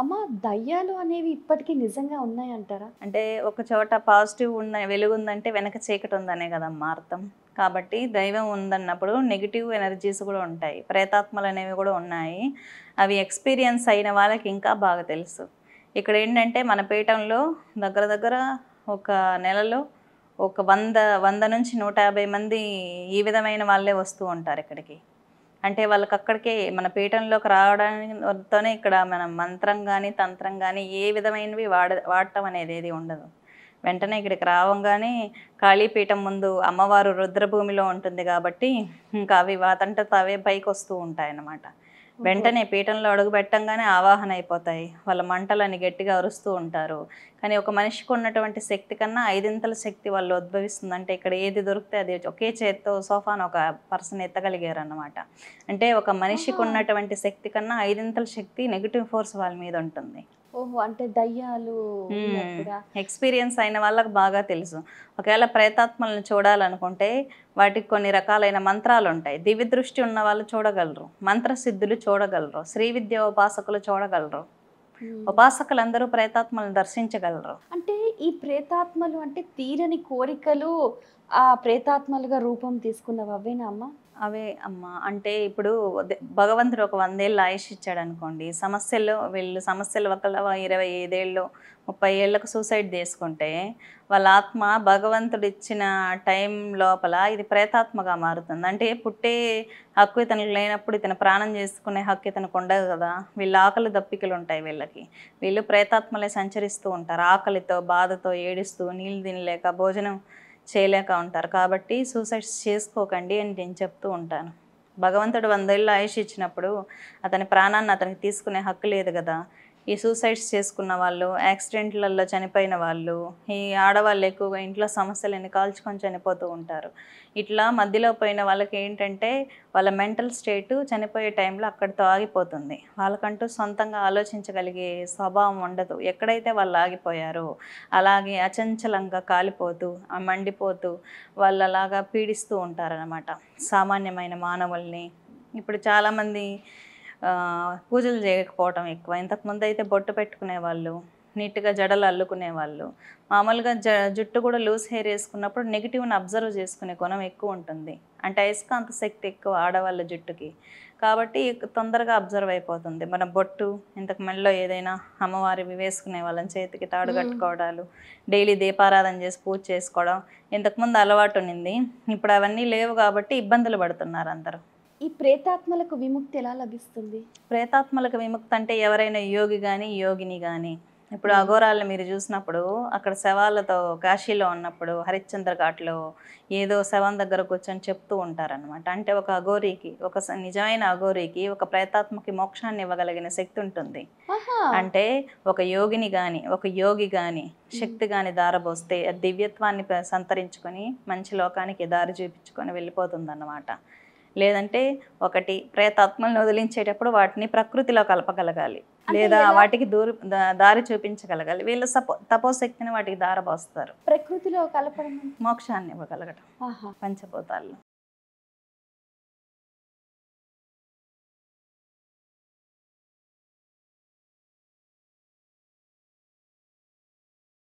అమ్మ, దయ్యాలు అనేవి ఇప్పటికి నిజంగా ఉన్నాయంటారా? అంటే ఒక చోట పాజిటివ్ ఉన్న వెలుగుందంటే వెనక చీకటి ఉందనే కదమ్మా అర్థం. కాబట్టి దైవం ఉందన్నప్పుడు నెగెటివ్ ఎనర్జీస్ కూడా ఉంటాయి. ప్రేతాత్మలు అనేవి కూడా ఉన్నాయి. అవి ఎక్స్‌పీరియన్స్ అయిన వాళ్ళకి ఇంకా బాగా తెలుసు. ఇక్కడేంటంటే మన పీఠంలో దగ్గర దగ్గర ఒక నెలలో ఒక 100 నుంచి 150 మంది ఈ విధమైన వాళ్ళే వస్తూ ఉంటారు ఇక్కడికి. అంటే వాళ్ళకక్కడికే మన పీఠంలోకి రావడానితోనే ఇక్కడ మనం మంత్రం గాని, తంత్రం గాని ఏ విధమైనవి వాడటం అనేది ఏది ఉండదు. వెంటనే ఇక్కడికి రావంగానే కాళీపీఠం ముందు అమ్మవారు రుద్రభూమిలో ఉంటుంది గాబట్టి, ఇంకా అవి వాటంతట అవే పైకొస్తూ ఉంటాయన్నమాట. ఓహో! వెంటనే పీఠంలో అడుగు పెట్టంగానే ఆవాహన అయిపోతాయి. వాళ్ళ మంటలని గట్టిగా అరుస్తూ ఉంటారు. కానీ ఒక మనిషికి ఉన్నటువంటి శక్తి కన్నా ఐదింతల శక్తి వాళ్ళు ఉద్భవిస్తుంది. అంటే ఇక్కడ ఏది దొరికితే అది ఒకే చేత్తో సోఫాను ఒక పర్సన్ ఎత్తగలిగారన్నమాట. అంటే ఒక ఆహా! మనిషికి ఉన్నటువంటి శక్తి కన్నా ఐదింతల శక్తి నెగెటివ్ ఫోర్స్ వాళ్ళ మీద ఉంటుంది. ఓహో! అంటే దయ్యాలు హ్మ్. ఉన్నప్పుడా? ఎక్స్‌పీరియన్స్ అయిన వాళ్ళకి బాగా తెలుసు. ఒకవేళ ప్రేతాత్మలను చూడాలనుకుంటే వాటికి కొన్ని రకాలైన మంత్రాలుంటాయి. దివ్య దృష్టి ఉన్న వాళ్ళు చూడగలరు. మంత్రసిద్ధులు చూడగలరు. శ్రీ విద్య ఉపాసకులు చూడగలరు. హ్మ్. ఉపాసకులందరూ ప్రేతాత్మలను దర్శించగలరు. అంటే ఈ ప్రేతాత్మలు అంటే తీరని కోరికలు ఆ ప్రేతాత్మలుగా రూపం తీసుకున్నవి అవేనా అమ్మ? అవే అమ్మా. అంటే ఇప్పుడు భగవంతుడు ఒక 100 ఏళ్ల ఆయుష్ ఇచ్చాడనుకోండి. వీళ్ళు సమస్యలు ఒకళ్ళ 25 ఏళ్ళు, 30 ఏళ్ళకు సూసైడ్ చేసుకుంటే, వాళ్ళ ఆత్మ భగవంతుడిచ్చిన టైం లోపల ఇది ప్రేతాత్మగా మారుతుంది. అంటే పుట్టే హక్కు ఇతనికి లేనప్పుడు ఇతను ప్రాణం చేసుకునే హక్కు ఇతనికి ఉండదు కదా! వీళ్ళ ఆకలి దప్పికలుంటాయి వీళ్ళకి. వీళ్ళు ప్రేతాత్మలే సంచరిస్తూ ఉంటారు. ఆకలితో, బాధతో, ఏడుస్తూ, నీళ్ళు తినలేక, భోజనం చేయలేక ఉంటారు. కాబట్టి సూసైడ్స్ చేసుకోకండి అని నేను చెప్తూ ఉంటాను. భగవంతుడు 100 ఏళ్ల ఆయుష్ ఇచ్చినప్పుడు అతని ప్రాణాన్ని అతనికి తీసుకునే హక్కు లేదు గదా! ఈ సూసైడ్స్ చేసుకున్న వాళ్ళు, యాక్సిడెంట్‌లలో చనిపోయిన వాళ్ళు, ఈ ఆడవాళ్ళు ఎక్కువగా ఇంట్లో సమస్యలని కాల్చుకొని చనిపోతూ ఉంటారు. ఇట్లా మధ్యలో పోయిన వాళ్ళకేంటంటే వాళ్ళ మెంటల్ స్టేటు చనిపోయే టైంలో అక్కడితో ఆగిపోతుంది. వాళ్ళకంటూ సొంతంగా ఆలోచించగలిగే స్వభావం ఉండదు. ఎక్కడైతే వాళ్ళు ఆగిపోయారో అలాగే అచంచలంగా కాలిపోతూ, మండిపోతూ వాళ్ళలాగా పీడిస్తూ ఉంటారనమాట సామాన్యమైన మానవుల్ని. ఇప్పుడు చాలామంది పూజలు చేయకపోవటం ఎక్కువ. ఇంతకుముందయితే బొట్టు పెట్టుకునేవాళ్ళు, నీట్‌గా జడలు అల్లుకునేవాళ్ళు. మామూలుగా జుట్టు కూడా లూజ్ హెయిర్ ఏసుకున్నప్పుడు నెగెటివ్‌ని అబ్జర్వ్ చేసుకునే గుణం ఎక్కువుంటుంది. అంటే అయస్కాంత శక్తి ఎక్కువ ఆడవాళ్ళ జుట్టుకి. కాబట్టి తొందరగా అబ్జర్వ్ అయిపోతుంది. మన బొట్టు, ఇంతకు మెడలో ఏదైనా అమ్మవారివి వేసుకునేవాళ్ళం, చేతికి తాడు హ్మ్. కట్టుకోవడాలు, డైలీ దీపారాధన చేసి పూజ చేసుకోవడం ఇంతకుముందు అలవాటునింది. ఇప్పుడు అవన్నీ లేవు కాబట్టి ఇబ్బందులు పడుతున్నారు అందరూ. ఈ ప్రేతాత్మలకు విముక్తి ఎలా లభిస్తుంది? ప్రేతాత్మలకు విముక్తి అంటే ఎవరైనా యోగి గాని, యోగిని గాని. ఇప్పుడు హ్మ్. అఘోరాలను మీరు చూసినప్పుడు అక్కడ శవాలతో కాశీలో ఉన్నప్పుడు హరిశ్చంద్ర ఘాట్‌లో ఏదో శవం దగ్గర కూర్చొని చెప్తూ ఉంటారనమాట. అంటే ఒక అఘోరికి, ఒక నిజమైన అఘోరికి, ఒక ప్రేతాత్మకి మోక్షాన్ని ఇవ్వగలిగిన శక్తి ఉంటుంది. ఆహా! అంటే ఒక యోగిని గాని, ఒక యోగి గాని, హ్మ్. శక్తి గాని ధారబోస్తే అది దివ్యత్వాన్ని సంతరించుకొని మంచి లోకానికి దారి చూపించుకొని వెళ్ళిపోతుందన్నమాట. లేదంటే ఒకటి ప్రేతాత్మలను వదిలించేటప్పుడు వాటిని ప్రకృతిలో కలపగలగాలి. అంటే లేదా ఎలా? వాటికి దారి చూపించగలగాలి. వీళ్ళు తపోశక్తిని వాటికి ధారబోస్తారు. ప్రకృతిలో కలపడం అంటే? మోక్షాన్ని ఇవ్వగలగటం ఆహా! పంచభూతాల్లో.